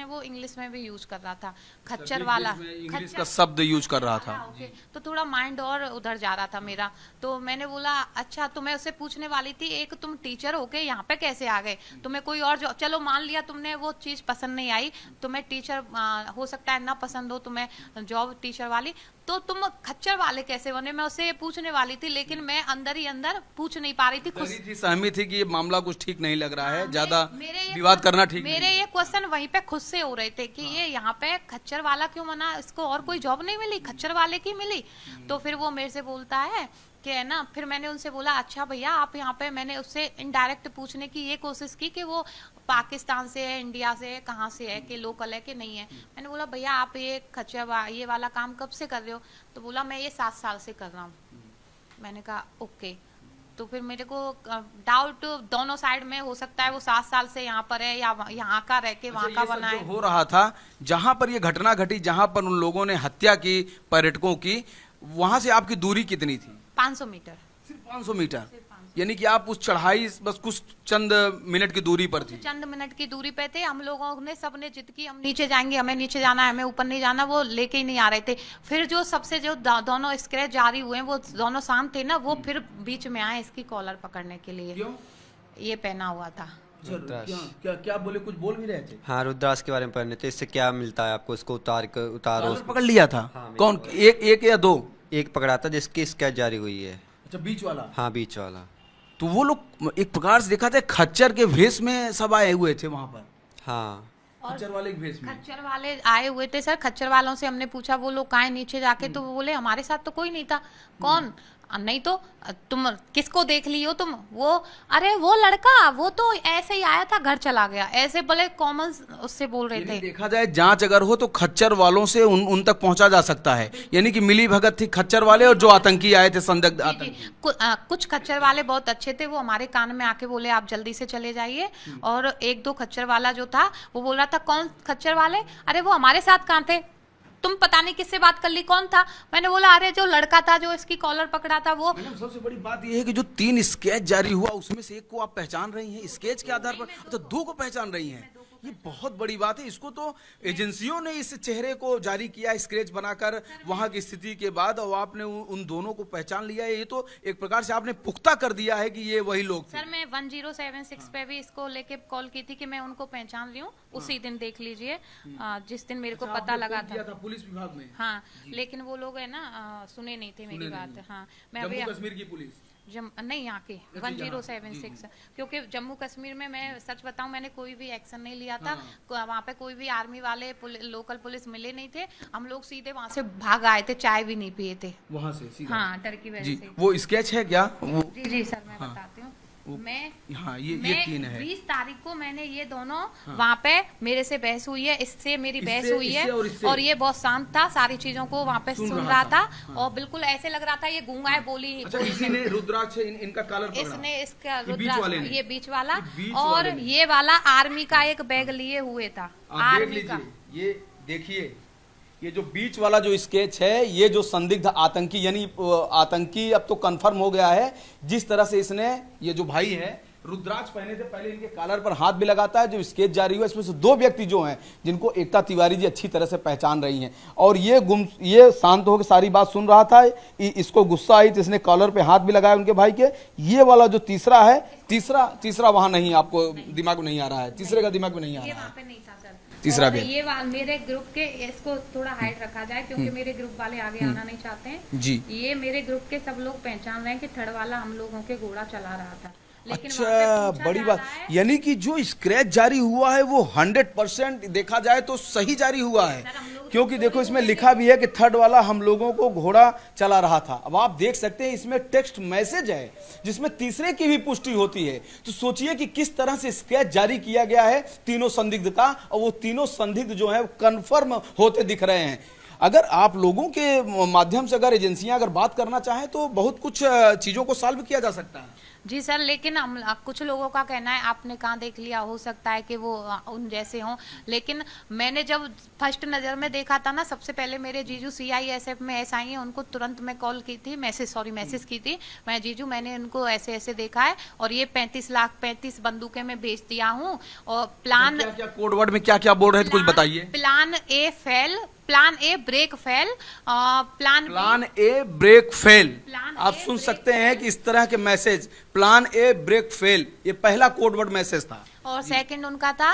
वो इंग्लिश में भी यूज कर रहा था, खच्चर वाला, इंग्लिश का शब्द यूज कर रहा था। ओके, तो थोड़ा माइंड और उधर जा रहा था मेरा। तो मैंने बोला अच्छा, तो मैं उससे पूछने वाली थी, एक तुम टीचर हो के यहाँ पे कैसे आ गए, तुम्हें कोई और जॉब, चलो मान लिया तुमने वो चीज पसंद नहीं आई, तुम्हें टीचर हो सकता है ना पसंद हो तुम्हें जॉब टीचर वाली, तो तुम खच्चर वाले कैसे बने, मैं उससे पूछने वाली थी, लेकिन मैं अंदर ही अंदर पूछ नहीं पा रही थी। सहमी थी कि ये मामला कुछ ठीक नहीं लग रहा है, ज्यादा विवाद करना ठीक मेरे ये क्वेश्चन वहीं पे खुद से हो रहे थे कि ये यहाँ पे खच्चर वाला क्यों बना, इसको और कोई जॉब नहीं मिली, खच्चर वाले की मिली। तो फिर वो मेरे से बोलता है कि है ना, फिर मैंने उनसे बोला अच्छा भैया आप यहाँ पे, मैंने उससे इनडायरेक्ट पूछने की ये कोशिश की कि वो पाकिस्तान से है, इंडिया से है, कहाँ से है, कि लोकल है कि नहीं है। मैंने बोला भैया आप ये ये वाला काम कब से कर रहे हो, तो बोला मैं ये 7 साल से कर रहा हूँ। मैंने कहा ओके। तो फिर मेरे को डाउट दोनों साइड में हो सकता है, वो 7 साल से यहाँ पर है या यहाँ का रह के वहाँ का बना है। हो रहा था जहाँ पर ये घटना घटी, जहाँ पर उन लोगों ने हत्या की पर्यटकों की, वहां से आपकी दूरी कितनी थी? 500 मीटर। सिर्फ 500 मीटर, यानी कि आप उस चढ़ाई बस कुछ चंद मिनट की दूरी पर थी। चंद मिनट की दूरी पे थे। हम लोगों ने सबने जिद की हम नीचे जाएंगे, हमें नीचे जाना है, हमें ऊपर नहीं जाना, वो लेके ही नहीं आ रहे थे। फिर जो सबसे जो दोनों स्क्रैच जारी हुए वो दोनों शांत थे ना, वो फिर बीच में आए इसकी कॉलर पकड़ने के लिए। क्यों? ये पहना हुआ था। क्या क्या बोले, कुछ बोल भी रहे थे? हाँ, रुद्राक्ष के बारे में पढ़ने थे, इससे क्या मिलता है आपको, इसको उतारो। पकड़ लिया था? हाँ, कौन, एक या दो? एक पकड़ा था जिसकी स्केच जारी हुई है। अच्छा, बीच वाला? हाँ, बीच वाला। तो वो लोग एक प्रकार से देखा था खच्चर के भेष में सब आए हुए थे वहां पर। हाँ, खच्चर वाले के भेष में। खच्चर वाले आए हुए थे सर। खच्चर वालों से हमने पूछा वो लोग कहाँ नीचे जाके, तो वो बोले हमारे साथ तो कोई नहीं था। कौन? नहीं तो तुम किसको देख ली हो तुम? वो अरे वो लड़का वो तो ऐसे ही आया था, घर चला गया, ऐसे बोले कॉमन उससे बोल रहे थे। देखा जाए जांच अगर हो तो खच्चर वालों से उन तक पहुंचा जा सकता है, यानी कि मिली भगत थी खच्चर वाले और जो आतंकी आए थे, संदिग्ध आतंकी। कुछ खच्चर वाले बहुत अच्छे थे, वो हमारे कान में आके बोले आप जल्दी से चले जाइए। और एक दो खच्चर वाला जो था वो बोल रहा था कौन खच्चर वाले, अरे वो हमारे साथ कहाँ थे, तुम पता नहीं किससे बात कर ली, कौन था? मैंने बोला अरे जो लड़का था जो इसकी कॉलर पकड़ा था वो। सबसे बड़ी बात यह है कि जो 3 स्केच जारी हुआ उसमें से एक को आप पहचान रही हैं स्केच के आधार पर, तो 2 को पहचान रही हैं, ये बहुत बड़ी बात है। इसको तो एजेंसियों ने इस चेहरे को जारी किया स्केच बनाकर वहां की स्थिति के बाद, और आपने उन दोनों को पहचान लिया है, ये तो एक प्रकार से आपने पुख्ता कर दिया है कि ये वही लोग थे। सर मैं 1076 पे भी इसको लेके कॉल की थी कि मैं उनको पहचान रही हूँ, उसी दिन देख लीजिए जिस दिन मेरे को पता लगा था पुलिस विभाग में। हाँ, लेकिन वो लोग है ना सुने नहीं थे मेरी बात। हाँ, मैं अभी जम्मू कश्मीर की पुलिस नहीं यहाँ के 1076, क्योंकि जम्मू कश्मीर में मैं सच बताऊं मैंने कोई भी एक्शन नहीं लिया था। वहाँ पे कोई भी आर्मी वाले लोकल पुलिस मिले नहीं थे, हम लोग सीधे वहाँ से भाग आए थे, चाय भी नहीं पिए थे वहाँ से सीधा। हाँ, डर की वजह से। वो स्केच है क्या? जी सर मैं बताती हूँ। हाँ, ये 3 है। 20 तारीख को मैंने ये दोनों वहाँ पे मेरे से बहस हुई है, इससे मेरी बहस हुई है, और ये बहुत शांत था, सारी चीजों को वहाँ पे सुन रहा था। और बिल्कुल ऐसे लग रहा था ये गूंगा है, बोली। इसी ने रुद्राक्ष इनका कॉलर पकड़ा? इसने इसका रुद्राक्ष, ये बीच वाला, और वाले ये वाला आर्मी का एक बैग लिए हुए था, आर्मी का। ये देखिए, ये जो बीच वाला जो स्केच है, ये जो संदिग्ध आतंकी, यानी आतंकी अब तो कंफर्म हो गया है, जिस तरह से इसने, ये जो भाई है रुद्राक्ष पहने थे, पहले इनके कॉलर पर हाथ भी लगाता है। जो स्केच जारी हुआ इसमें से 2 व्यक्ति जो हैं, जिनको एकता तिवारी जी अच्छी तरह से पहचान रही हैं, और ये शांत होकर सारी बात सुन रहा था। इसको गुस्सा आई तो इसने कॉलर पे हाथ भी लगाया उनके भाई के। ये वाला जो तीसरा है, तीसरा वहां नहीं, आपको दिमाग में नहीं आ रहा है, तीसरे का दिमाग में नहीं आ रहा है। तीसरा भी ये मेरे ग्रुप के, इसको थोड़ा हाइड रखा जाए क्योंकि मेरे ग्रुप वाले आगे आना नहीं चाहते हैं जी। ये मेरे ग्रुप के सब लोग पहचान रहे हैं कि थर्ड वाला हम लोगों के घोड़ा चला रहा था। लेकिन अच्छा, बड़ी बात, यानी कि जो स्क्रैच जारी हुआ है वो 100% देखा जाए तो सही जारी हुआ है, क्योंकि देखो इसमें लिखा भी है कि थर्ड वाला हम लोगों को घोड़ा चला रहा था। अब आप देख सकते हैं इसमें टेक्स्ट मैसेज है जिसमें तीसरे की भी पुष्टि होती है। तो सोचिए कि किस तरह से स्केच जारी किया गया है तीनों संदिग्ध का, और वो तीनों संदिग्ध जो है कंफर्म होते दिख रहे हैं। अगर आप लोगों के माध्यम से अगर एजेंसियां अगर बात करना चाहें तो बहुत कुछ चीजों को सॉल्व किया जा सकता है। जी सर, लेकिन हम कुछ लोगों का कहना है आपने कहाँ देख लिया, हो सकता है कि वो उन जैसे हों, लेकिन मैंने जब फर्स्ट नज़र में देखा था ना, सबसे पहले मेरे जीजू CISF में SI हैं, उनको तुरंत मैं कॉल की थी, मैसेज की थी, मैं जीजू मैंने उनको ऐसे ऐसे देखा है और ये 35 बंदूकें मैं बेच दिया हूँ और प्लान क्या क्या कोड वर्ड में क्या क्या बोल रहे थे, कुछ बताइए। Plan A fail, plan A brake fail, plan A brake fail. Plan आप ए सुन ब्रेक सकते हैं कि इस तरह के message, plan A brake fail, ये पहला कोड वर्ड मैसेज था। और सेकंड उनका था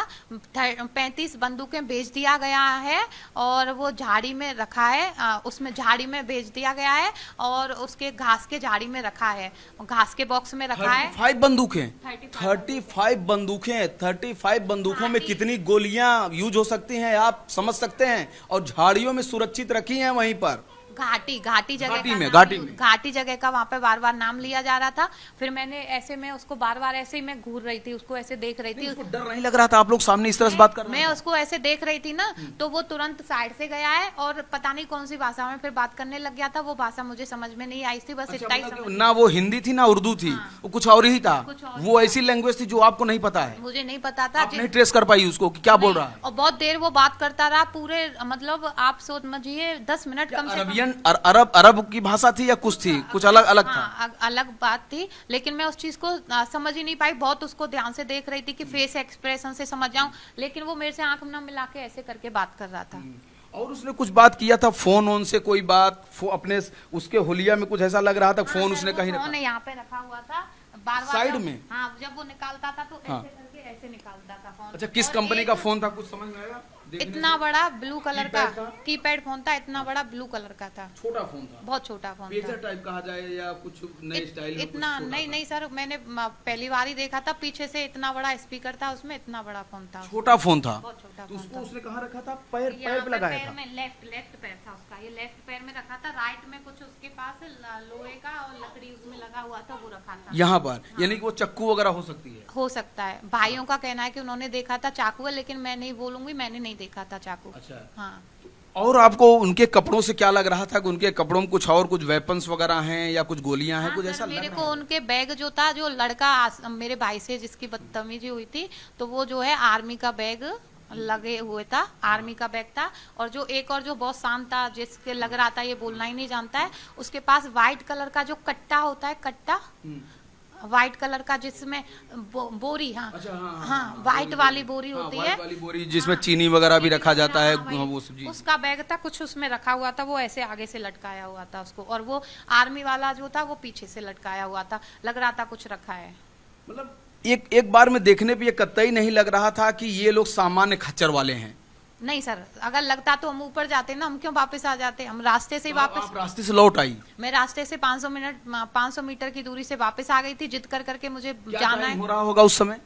35 बंदूकें बेच दिया गया है और वो झाड़ी में रखा है, उसमें झाड़ी में बेच दिया गया है और उसके घास के झाड़ी में रखा है, घास के बॉक्स में रखा है। 35 बंदूकें, 35 35 बंदूकों में कितनी गोलियां यूज हो सकती हैं आप समझ सकते हैं, और झाड़ियों में सुरक्षित रखी हैं वहीं पर घाटी जगह घाटी का में, नाम- घाटी में। घाटी जगह का वहाँ पे बार बार नाम लिया जा रहा था। फिर मैंने ऐसे में उसको बार बार ऐसे ही मैं घूर रही थी, उसको ऐसे देख रही थी, उसको डर नहीं लग रहा था आप लोग सामने इस तरह से बात कर रहे मैं हैं? उसको ऐसे देख रही थी ना, तो वो तुरंत साइड से गया है और पता नहीं कौन सी भाषा में फिर बात करने लग गया था, वो भाषा मुझे समझ में नहीं आई थी, बस अच्छा, इतना ही मतलब समझ ना वो हिंदी थी ना उर्दू थी, वो कुछ और ही था, कुछ और ही वो ऐसी लैंग्वेज थी जो आपको नहीं पता है, मुझे नहीं पता था। आप नहीं ट्रेस कर पाई उसको कि क्या बोल रहा है। और बहुत देर वो बात करता रहा, पूरे मतलब आप सोच समझिए 10 मिनट कम से कम। अरबियन अरब की भाषा थी या कुछ थी, कुछ अलग अलग था? हाँ, अलग बात थी, लेकिन मैं उस चीज को समझ ही नहीं पाई, बहुत उसको ध्यान से देख रही थी कि फेस एक्सप्रेशन से समझ जाऊं, लेकिन वो मेरे से आंख ना मिला के ऐसे करके बात कर रहा था। और उसने कुछ बात किया था फोन ऑन से, कोई बात अपने उसके हुलिया में कुछ ऐसा लग रहा था, फोन उसने कहीं फोन रखा यहाँ पे रखा हुआ था, बार बार साइड में? हाँ, जब वो निकालता था तो हाँ। ऐसे करके ऐसे निकालता था फोन। अच्छा, किस और कंपनी एक का फोन था, कुछ समझ में आएगा? देखने इतना से? बड़ा ब्लू कलर का कीपैड था? कीपैड फोन था, इतना बड़ा ब्लू कलर का था, छोटा फोन था, बहुत छोटा फोन था। पेजर टाइप कहा जाए या कुछ नए स्टाइल में, इतना कुछ छोटा नहीं था? नहीं सर, मैंने पहली बार ही देखा था, पीछे से इतना बड़ा स्पीकर था उसमें, इतना बड़ा फोन था, छोटा फोन था, बहुत छोटा तो फोन उसको था। उसने कहाँ रखा था? पैर यहाँ पैर पे पे लगाया पैर था? में लेफ्ट पैर था उसका, ये लेफ्ट पैर में रखा था, राइट में कुछ उसके पास लोहे का और लकड़ी उसमें लगा हुआ था, वो रखा था यहाँ पर, यानी कि वो चक्कू वगैरह हो सकती है। हो सकता है। भाइयों का कहना है कि उन्होंने देखा था चाकू है, लेकिन मैं नहीं बोलूंगी, मैंने नहीं देखा था चाकू। अच्छा, हाँ, और आपको उनके कपड़ों से क्या लग रहा था कि उनके कपड़ों में कुछ और कुछ वेपन्स वगैरह हैं या कुछ गोलियां हैं, हाँ कुछ सर, ऐसा लग मेरे रहा को है? उनके बैग जो था, जो लड़का मेरे भाई से जिसकी बदतमीजी हुई थी, तो वो जो है आर्मी का बैग लगे हुए था, आर्मी का बैग था, और जो एक और जो बहुत शांत था, जिसके लग रहा था ये बोलना ही नहीं जानता है, उसके पास व्हाइट कलर का जो कट्टा होता है, कट्टा व्हाइट कलर का जिसमें बोरी, हाँ अच्छा, हाँ, हाँ, व्हाइट वाली बोरी हाँ, होती व्हाइट है, वाली बोरी जिसमें हाँ, चीनी वगैरह भी चीनी रखा जाता है, वगैरह, हाँ, वही। वो सब्जी। उसका बैग था, कुछ उसमें रखा हुआ था, वो ऐसे आगे से लटकाया हुआ था उसको, और वो आर्मी वाला जो था वो पीछे से लटकाया हुआ था, लग रहा था कुछ रखा है। मतलब एक बार में देखने पे ये कतई नहीं लग रहा था कि ये लोग सामान्य खच्चर वाले हैं। नहीं सर, अगर लगता तो हम ऊपर जाते ना, हम क्यों वापस आ जाते, हम रास्ते से ही तो वापस। आप रास्ते से लौट आई? मैं रास्ते से 500 मीटर की दूरी से वापस आ गई थी, जिद कर करके मुझे क्या जाना टाइम है। हो रहा होगा उस समय?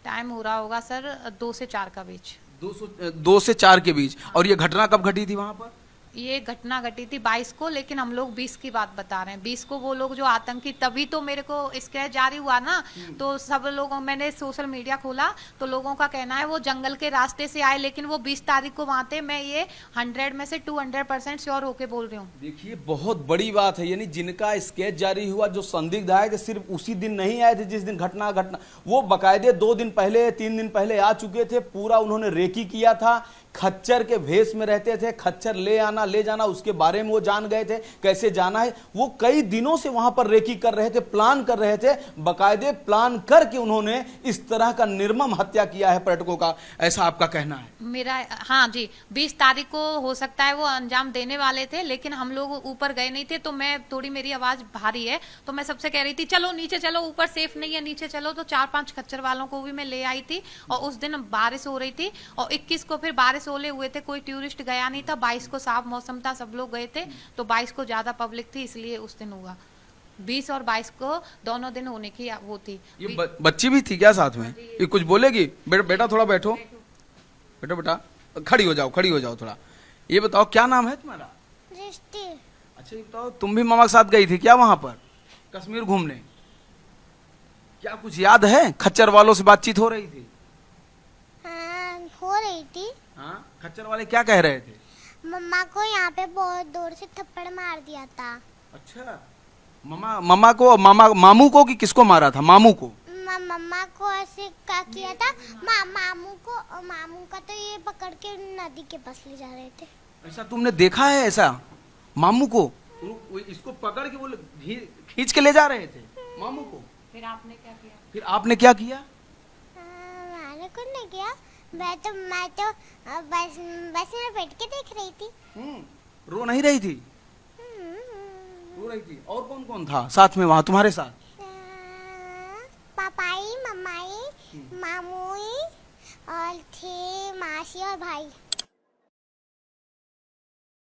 टाइम हो रहा होगा सर 2 से 4 का बीच। 2 से 4 के बीच। और ये घटना कब घटी थी वहां पर? ये घटना घटी थी 22 को, लेकिन हम लोग 20 की बात बता रहे हैं। 20 को वो लोग जो आतंकी, तभी तो मेरे को स्क्रैच जारी हुआ ना, तो सब लोगों, मैंने सोशल मीडिया खोला तो लोगों का कहना है वो जंगल के रास्ते से आए, लेकिन वो 20 तारीख को वहां थे। मैं ये 100 में से 200% श्योर होके बोल रही हूँ। देखिए, बहुत बड़ी बात है, यानी जिनका स्केच जारी हुआ, जो संदिग्ध आए थे, सिर्फ उसी दिन नहीं आए थे जिस दिन घटना वो बकायदे 2 दिन पहले 3 दिन पहले आ चुके थे। पूरा उन्होंने रेकी किया था, खच्चर के भेष में रहते थे, खच्चर ले आना ले जाना उसके बारे में वो जान गए थे, कैसे जाना है। वो कई दिनों से वहां पर रेकी कर रहे थे, प्लान कर रहे थे, बकायदे प्लान करके उन्होंने इस तरह का निर्मम हत्या किया है पर्यटकों का, ऐसा आपका कहना है? मेरा, हाँ जी, 20 तारीख को हो सकता है वो अंजाम देने वाले थे, लेकिन हम लोग ऊपर गए नहीं थे, तो मैं थोड़ी, मेरी आवाज भारी है, तो मैं सबसे कह रही थी चलो नीचे चलो, ऊपर सेफ नहीं है, नीचे चलो। तो 4-5 खच्चर वालों को भी मैं ले आई थी, और उस दिन बारिश हो रही थी, और 21 को फिर बारिश ओले हुए थे, कोई टूरिस्ट गया नहीं था। 22 को साफ मौसम था, सब लोग गए थे, तो 22 को ज्यादा पब्लिक थी, इसलिए उस दिन हुआ। 20 और 22 को दोनों दिन होने की वो थी। ये बच्ची भी थी क्या साथ में? ये कुछ बोलेगी? बेटा थोड़ा बैठो, बेटा खड़ी हो जाओ थोड़ा। ये बताओ क्या नाम है तुम्हारा? दृष्टि। अच्छा, ये बताओ तुम भी मामा के साथ गई थी क्या वहां पर कश्मीर घूमने? क्या कुछ याद है? खच्चर वालों से बातचीत हो रही थी? हाँ, हो रही थी। हाँ, खच्चर वाले क्या कह रहे थे? मम्मा को यहाँ पे बहुत जोर से थप्पड़ मार दिया था। अच्छा, मम्मा को, मामू को कि किसको मारा था? मामू को। मम्मा को ऐसे क्या किया था, मामू का तो ये पकड़ के नदी के पास ले जा रहे थे। ऐसा तुमने देखा है? ऐसा मामू को इसको पकड़ के वो खींच के ले जा रहे थे मामू को। फिर आपने क्या किया? फिर आपने क्या किया? मैंने कुछ नहीं किया, मैं तो बस में बैठ के देख रही थी। रो नहीं रही थी? रो रही थी। और कौन कौन था साथ में वहाँ तुम्हारे साथ? पापाई, मम्माई, मामूई और थे मासी और भाई।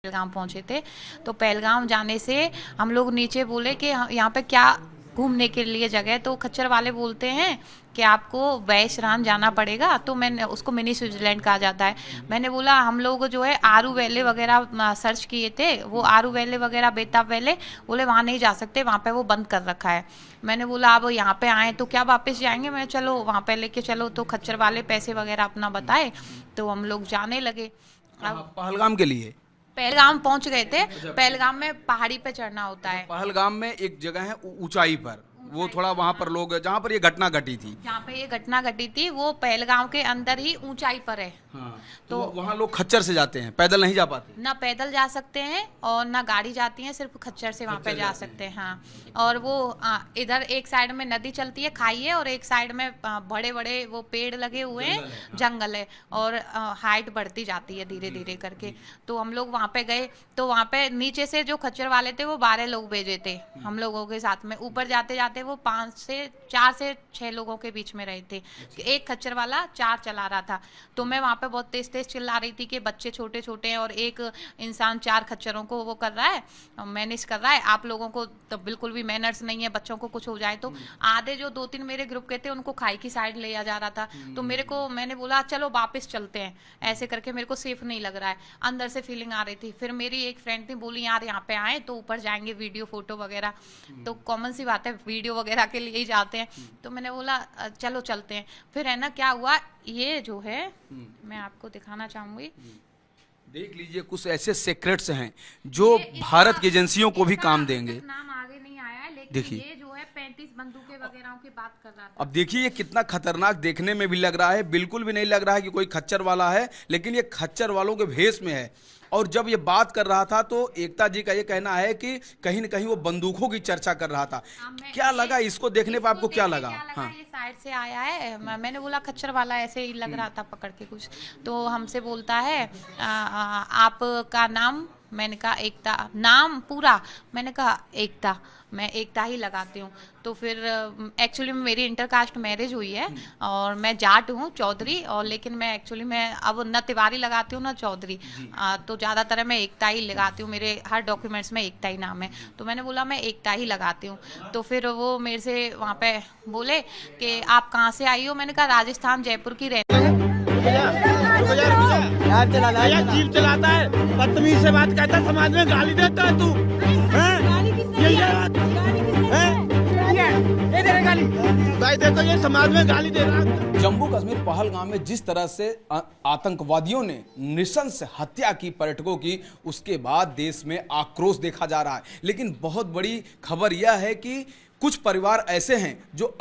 पहलगाम पहुंचे थे, तो पहलगाम जाने से हम लोग नीचे बोले कि यहाँ पे क्या घूमने के लिए जगह है, तो खच्चर वाले बोलते हैं कि आपको वैशरान जाना पड़ेगा। तो मैंने उसको मिनी स्विट्जरलैंड कहा जाता है। मैंने बोला हम लोग जो है आरू वैले वगैरह सर्च किए थे, वो आरू वैले वगैरह बेताब वैले, बोले वहाँ नहीं जा सकते, वहाँ पे वो बंद कर रखा है। मैंने बोला अब यहाँ पे आए तो क्या वापस जाएंगे? मैं चलो वहाँ पे लेके चलो। तो खच्चर वाले पैसे वगैरह अपना बताए, तो हम लोग जाने लगे। अब पहलगाम के लिए पहलगाम पहुंच गए थे। पहलगाम में पहाड़ी पे चढ़ना होता है। पहलगाम में एक जगह है ऊंचाई पर, वो थोड़ा वहाँ पर लोग, जहाँ पर ये घटना घटी थी, जहाँ पे ये घटना घटी थी वो पहलगाम के अंदर ही ऊंचाई पर है। हाँ, तो वहाँ लोग खच्चर से जाते हैं, पैदल नहीं जा पाते। ना पैदल जा सकते हैं और ना गाड़ी जाती है, सिर्फ खच्चर से वहाँ पे जा सकते हैं। हाँ, और वो इधर एक साइड में नदी चलती है, खाई है, और एक साइड में बड़े बड़े वो पेड़ लगे हुए हैं, जंगल है, और हाइट बढ़ती जाती है धीरे धीरे करके। तो हम लोग वहाँ पे गए, तो वहाँ पे नीचे से जो खच्चर वाले थे वो 12 लोग भेजे थे हम लोगों के साथ में। ऊपर जाते जाते वो 4 से 6 लोगों के बीच में रहे थे। एक खच्चर वाला 4 चला रहा था, तो मैं वहाँ पे बहुत तेज तेज चिल्ला रही थी कि बच्चे छोटे छोटे हैं और एक इंसान 4 खच्चरों को वो कर रहा है, मैनेज कर रहा है, आप लोगों को तो बिल्कुल भी मैनर्स नहीं है, बच्चों को कुछ हो जाए तो। आधे जो 2-3 मेरे ग्रुप के थे उनको खाई की साइड ले जा रहा था। तो मैंने बोला चलो वापस चलते हैं, ऐसे करके मेरे को सेफ नहीं लग रहा है, अंदर से फीलिंग आ रही थी। फिर मेरी एक फ्रेंड थी, बोली यार यहाँ पे आए तो ऊपर जाएंगे वीडियो फोटो वगैरह, तो कॉमन सी बात है वीडियो वगैरह के लिए ही जाते हैं। तो मैंने बोला चलो चलते हैं। फिर है ना क्या हुआ, ये जो है मैं आपको दिखाना चाहूंगी, देख लीजिए कुछ ऐसे सीक्रेट्स हैं जो भारत की एजेंसियों को भी काम देंगे। नाम आगे नहीं आया है, लेकिन देखिए, ये जो है 35 बंदूकें वगैरह की बात कर रहा था। अब देखिए ये कितना खतरनाक देखने में भी लग रहा है, बिल्कुल भी नहीं लग रहा है कि कोई खच्चर वाला है, लेकिन ये खच्चर वालों के भेष में है। और जब ये बात कर रहा था तो एकता जी का ये कहना है कि कहीं न कहीं वो बंदूकों की चर्चा कर रहा था। क्या लगा इसको देखने पर, आपको क्या लगा? हाँ, ये साइड से आया है, मैंने बोला खच्चर वाला, ऐसे ही लग रहा था पकड़ के कुछ। तो हमसे बोलता है आपका नाम? मैंने कहा एकता। नाम पूरा? मैंने कहा एकता, मैं एकता ही लगाती हूँ। तो फिर एक्चुअली मेरी इंटरकास्ट मैरिज हुई है और मैं जाट हूँ, चौधरी, और लेकिन मैं एक्चुअली मैं अब न तिवारी लगाती हूँ ना चौधरी, तो ज़्यादातर मैं एकता ही लगाती हूँ, मेरे हर डॉक्यूमेंट्स में एकता ही नाम है। तो मैंने बोला मैं एकता ही लगाती हूँ। तो फिर वो मेरे से वहाँ पे बोले कि आप कहाँ से आई हो? मैंने कहा राजस्थान, जयपुर की रहती हूँ। जीप चलाता है, बदतमीज से बात करता है, समाज में गाली देता है तू, भाई देखो ये समाज में गाली दे रहा है। जम्मू कश्मीर पहलगाम में जिस तरह से आतंकवादियों ने नृशंस हत्या की पर्यटकों की, उसके बाद देश में आक्रोश देखा जा रहा है। लेकिन बहुत बड़ी खबर यह है कि कुछ परिवार ऐसे हैं जो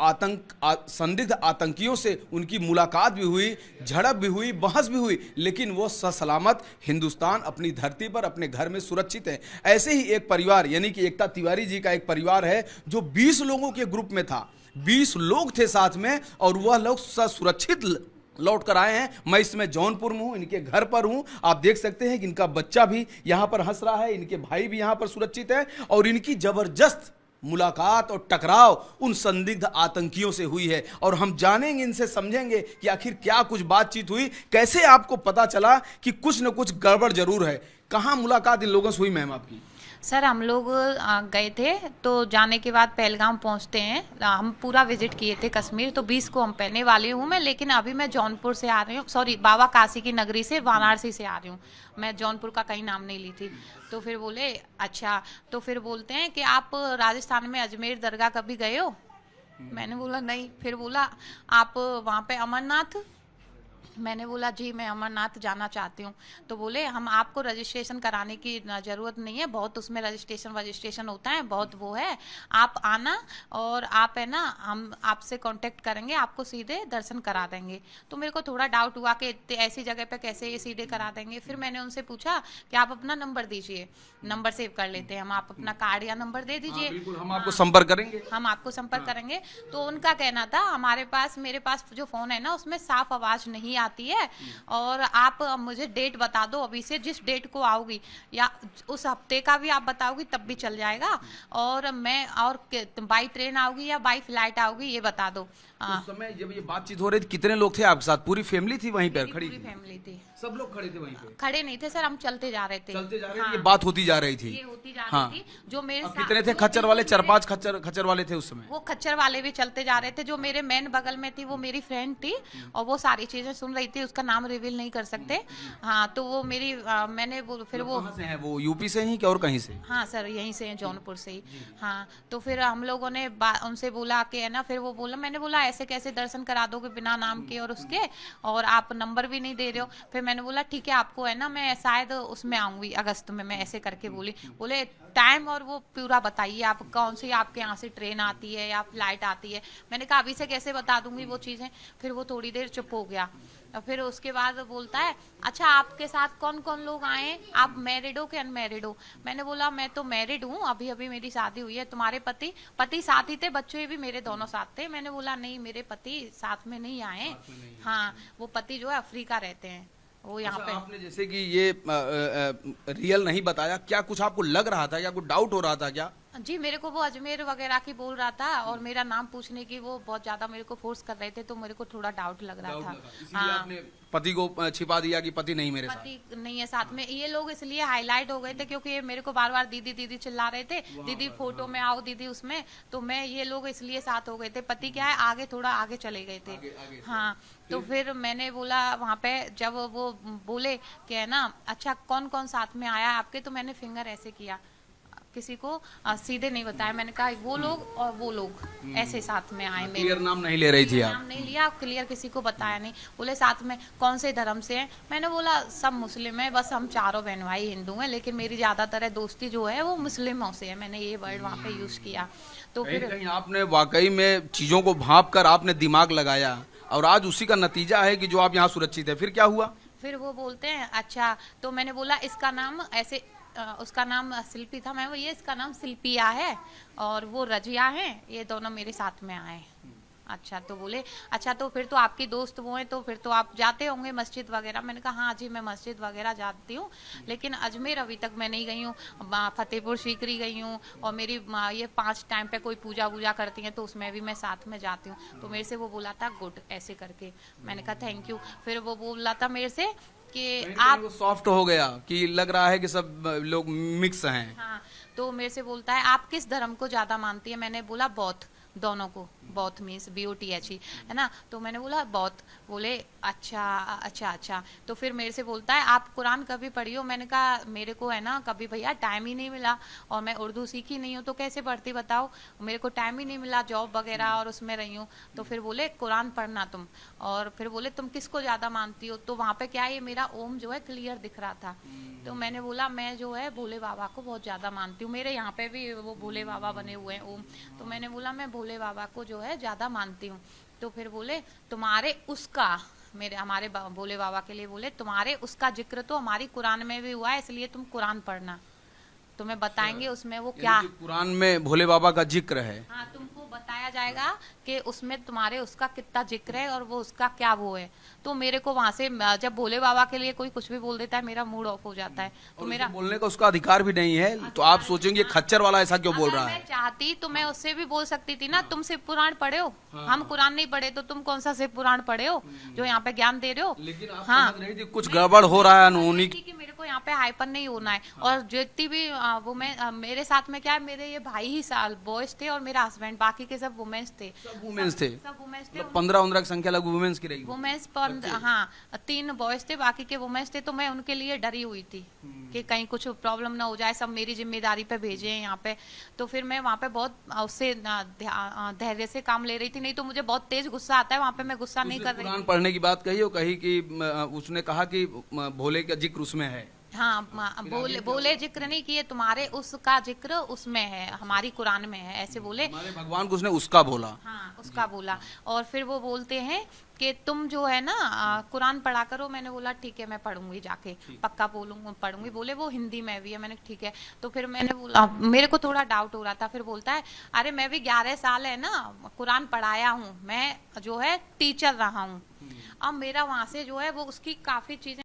संदिग्ध आतंकियों से उनकी मुलाकात भी हुई, झड़प भी हुई, बहस भी हुई, लेकिन वो ससलामत हिंदुस्तान अपनी धरती पर अपने घर में सुरक्षित है। ऐसे ही एक परिवार यानी कि एकता तिवारी जी का एक परिवार है जो 20 लोगों के ग्रुप में था, 20 लोग थे साथ में, और वह लोग सुरक्षित लौट कर आए हैं। मैं इसमें जौनपुर में हूँ, इनके घर पर हूँ। आप देख सकते हैं कि इनका बच्चा भी यहाँ पर हंस रहा है, इनके भाई भी यहाँ पर सुरक्षित है, और इनकी जबरदस्त मुलाकात और टकराव उन संदिग्ध आतंकियों से हुई है। और हम जानेंगे, इनसे समझेंगे कि आखिर क्या कुछ बातचीत हुई, कैसे आपको पता चला कि कुछ न कुछ गड़बड़ जरूर है। कहाँ मुलाकात इन लोगों से हुई मैम आपकी? सर हम लोग गए थे, तो जाने के बाद पहलगाम पहुंचते हैं, हम पूरा विजिट किए थे कश्मीर। तो 20 को हम पहने वाली हूँ मैं, लेकिन अभी मैं जौनपुर से आ रही हूँ, सॉरी बाबा काशी की नगरी से, वाराणसी से आ रही हूँ मैं, जौनपुर का कहीं नाम नहीं ली थी। तो फिर बोले अच्छा, तो फिर बोलते हैं कि आप राजस्थान में अजमेर दरगाह कभी गए हो? मैंने बोला नहीं। फिर बोला आप वहाँ पे अमरनाथ मैंने बोला जी मैं अमरनाथ जाना चाहती हूँ। तो बोले हम आपको रजिस्ट्रेशन कराने की ज़रूरत नहीं है, बहुत उसमें रजिस्ट्रेशन होता है, बहुत वो है, आप आना और आप है ना हम आपसे कांटेक्ट करेंगे, आपको सीधे दर्शन करा देंगे। तो मेरे को थोड़ा डाउट हुआ कि ऐसी जगह पे कैसे ये सीधे करा देंगे। फिर मैंने उनसे पूछा कि आप अपना नंबर दीजिए, नंबर सेव कर लेते हैं हम, आप अपना कार्ड या नंबर दे दीजिए, बिल्कुल हम आपको संपर्क करेंगे। हम आपको संपर्क करेंगे। तो उनका कहना था मेरे पास जो फोन है ना उसमें साफ आवाज नहीं आती है, और आप मुझे डेट बता दो अभी से, जिस डेट को आओगी या उस हफ्ते का भी आप बताओगी तब भी चल जाएगा, और मैं और बाई ट्रेन आओगी या बाई फ्लाइट आओगी ये बता दो। उस समय जब ये बातचीत हो रही थी कितने लोग थे आपके साथ? पूरी फैमिली थी वहीं पर खड़ी? पूरी फैमिली थी। सब लोग खड़े थे वहीं पे? खड़े नहीं थे सर, हम चलते जा रहे थे। चलते जा रहे थे, हाँ, ये बात होती जा रही थी। ये होती जा हाँ। रही थी। जो मेरे और साथ कितने थे जो खच्चर वाले? बिल्कुल 4-5 खच्चर वाले थे उस समय? वो खच्चर वाले भी चलते जा रहे थे। जो मेरे मेन बगल में थी वो मेरी फ्रेंड थी और वो सारी चीजें सुन रही थी, उसका नाम रिवील नहीं कर सकते। हाँ, तो वो मेरी मैंने फिर वो कहाँ से हैं वो? यूपी से ही कि और कहीं से? हाँ सर यहीं से हैं, जौनपुर से ही। हाँ, तो फिर हम लोगों ने उनसे बोला कि है ना, फिर वो बोला, मैंने बोला ऐसे कैसे दर्शन करा दोगे बिना नाम के और उसके, और आप नंबर भी नहीं दे रहे हो। फिर मैंने बोला ठीक है, आपको है ना मैं शायद उसमें आऊंगी अगस्त में, मैं ऐसे करके बोली। बोले टाइम और वो पूरा बताइए, आप कौन सी आपके यहाँ से ट्रेन आती है या फ्लाइट आती है। मैंने कहा अभी से कैसे बता दूंगी वो चीजें। फिर वो थोड़ी देर चुप हो गया, और फिर उसके बाद बोलता है अच्छा आपके साथ कौन कौन लोग आए, आप मैरिड हो कि अनमैरिड हो। मैंने बोला मैं तो मैरिड हूँ, अभी अभी मेरी शादी हुई है। तुम्हारे पति साथ ही थे, बच्चे भी मेरे दोनों साथ थे। मैंने बोला नहीं मेरे पति साथ में नहीं आए। हाँ, वो पति जो है अफ्रीका रहते हैं, वो यहाँ पे। आपने जैसे कि ये रियल नहीं बताया, क्या कुछ आपको लग रहा था, क्या कुछ डाउट हो रहा था क्या? जी मेरे को वो अजमेर वगैरह की बोल रहा था, और मेरा नाम पूछने की वो बहुत ज्यादा मेरे को फोर्स कर रहे थे, तो मेरे को थोड़ा डाउट लग रहा था। इसलिए आपने पति को छिपा दिया कि पति नहीं मेरे साथ? पति नहीं है साथ में। ये लोग इसलिए हाईलाइट हो गए थे क्योंकि ये मेरे को बार बार दीदी दीदी चिल्ला रहे थे, दीदी फोटो में आओ, दीदी उसमें, तो मैं ये लोग इसलिए साथ हो गए थे। पति क्या है आगे थोड़ा आगे चले गए थे। हाँ, तो फिर मैंने बोला वहाँ पे जब वो बोले कि है ना अच्छा कौन कौन साथ में आया आपके, तो मैंने फिंगर ऐसे किया, किसी को सीधे नहीं बताया। मैंने कहा वो लोग और वो लोग ऐसे साथ में आए। क्लियर नाम नहीं ले रही थी आप? नाम नहीं लिया, क्लियर किसी को बताया नहीं। बोले साथ में कौन से धर्म से हैं। मैंने बोला सब मुस्लिम है, बस हम चारों बहन भाई हिंदू हैं, लेकिन मेरी ज्यादातर दोस्ती जो है वो मुस्लिमों से है। मैंने ये वर्ड वहाँ पे यूज किया। तो फिर कहीं आपने वाकई में चीजों को भांप कर आपने दिमाग लगाया, और आज उसी का नतीजा है कि जो आप यहाँ सुरक्षित है। फिर क्या हुआ? फिर वो बोलते हैं अच्छा, तो मैंने बोला इसका नाम ऐसे उसका नाम शिल्पी था, मैं वो ये इसका नाम शिल्पिया है और वो रजिया है, ये दोनों मेरे साथ में आए। अच्छा, तो बोले अच्छा तो फिर तो आपकी दोस्त वो है, तो फिर तो आप जाते होंगे मस्जिद वगैरह। मैंने कहा हाँ जी मैं मस्जिद वगैरह जाती हूँ, लेकिन अजमेर अभी तक मैं नहीं गई हूँ। फतेहपुर सीकरी गई हूँ, और मेरी ये 5 टाइम पे कोई पूजा वूजा करती हैं तो उसमें भी मैं साथ में जाती हूँ। तो मेरे से वो बोला था गुड ऐसे करके। मैंने कहा थैंक यू। फिर वो बोला था मेरे से कि आप सॉफ्ट हो गया कि लग रहा है कि सब लोग मिक्स हैं। हाँ, तो मेरे से बोलता है आप किस धर्म को ज्यादा मानती है। मैंने बोला बौद्ध, दोनों को, बौद्ध मीन्स BOTH है ना। तो मैंने बोला बौद्ध। बोले अच्छा अच्छा अच्छा। तो फिर मेरे से बोलता है आप कुरान कभी पढ़ी हो। मैंने कहा मेरे को है ना कभी भैया टाइम ही नहीं मिला, और मैं उर्दू सीखी नहीं हूँ तो कैसे पढ़ती बताओ, मेरे को टाइम ही नहीं मिला, जॉब वगैरह और उसमें रही हूँ। तो फिर बोले कुरान पढ़ना तुम, और फिर बोले तुम किसको ज्यादा मानती हो। तो वहाँ पे क्या है, ये मेरा ओम जो है क्लियर दिख रहा था। तो मैंने बोला मैं जो है भोले बाबा को बहुत ज्यादा मानती हूँ, मेरे यहाँ पे भी वो भोले बाबा बने हुए हैं ओम। तो मैंने बोला मैं भोले बाबा को जो है ज्यादा मानती हूँ। तो फिर बोले तुम्हारे उसका, मेरे हमारे भोले बाबा के लिए बोले तुम्हारे उसका जिक्र तो हमारी कुरान में भी हुआ है, इसलिए तुम कुरान पढ़ना, तुम्हें बताएंगे उसमें वो क्या। कुरान में भोले बाबा का जिक्र है? हाँ, तुमको बताया जाएगा कि उसमें तुम्हारे उसका कितना जिक्र है और वो उसका क्या वो है। तो मेरे को वहां से जब भोले बाबा के लिए कोई कुछ भी बोल देता है मेरा मूड ऑफ हो जाता है। तो मेरा बोलने का उसका अधिकार भी नहीं है, तो आप सोचेंगे खच्चर वाला ऐसा क्यों बोल रहा है। मैं चाहती तो मैं उससे भी बोल सकती थी ना, तुम शिव पुराण पढ़े हो, हम कुरान नहीं पढ़े, तो तुम कौन सा शिव पुराण पढ़े हो जो यहाँ पे ज्ञान दे रहे हो। लेकिन आप हाँ, समझ रही थी कुछ गड़बड़ हो रहा है। कि मेरे को यहाँ यहाँ पे हाइपर नहीं होना है। और जितनी भी वुमेन मेरे साथ में क्या है, मेरे ये भाई ही साल बॉयज थे और मेरा हस्बैंड, बाकी के सब वुमेन्स थे। सब वुमेन्स थे, सब वुमेन्स थे। मतलब 15 की संख्या लगभग वुमेन्स की रही। वुमेन्स हाँ 3 बॉयज थे, बाकी के वुमेन्स थे। तो मैं उनके लिए डरी हुई थी कि कहीं कुछ प्रॉब्लम ना हो जाए, सब मेरी जिम्मेदारी पे भेजे हैं यहाँ पे। तो फिर मैं वहाँ पे बहुत उससे धैर्य से काम ले रही थी, नहीं तो मुझे बहुत तेज गुस्सा आता है, वहाँ पे मैं गुस्सा नहीं कर रही कुरान थी। पढ़ने की बात कही और कही कि उसने कहा कि भोले का जिक्र उसमें है। हाँ बोले जिक्र नहीं किए, तुम्हारे उसका जिक्र उसमें है, हमारी कुरान में है, ऐसे बोले। हमारे भगवान को उसने उसका बोला। हाँ उसका बोला। और फिर वो बोलते हैं कि तुम जो है ना कुरान पढ़ा करो। मैंने बोला ठीक है मैं पढ़ूंगी, जाके पक्का पढ़ूंगी। बोले वो हिंदी में भी है। मैंने ठीक है। तो फिर मैंने बोला, मेरे को थोड़ा डाउट हो रहा था। फिर बोलता है अरे मैं भी 11 साल है ना कुरान पढ़ाया हूँ, मैं जो है टीचर रहा हूँ। अब मेरा वहां से जो है वो उसकी काफी चीजें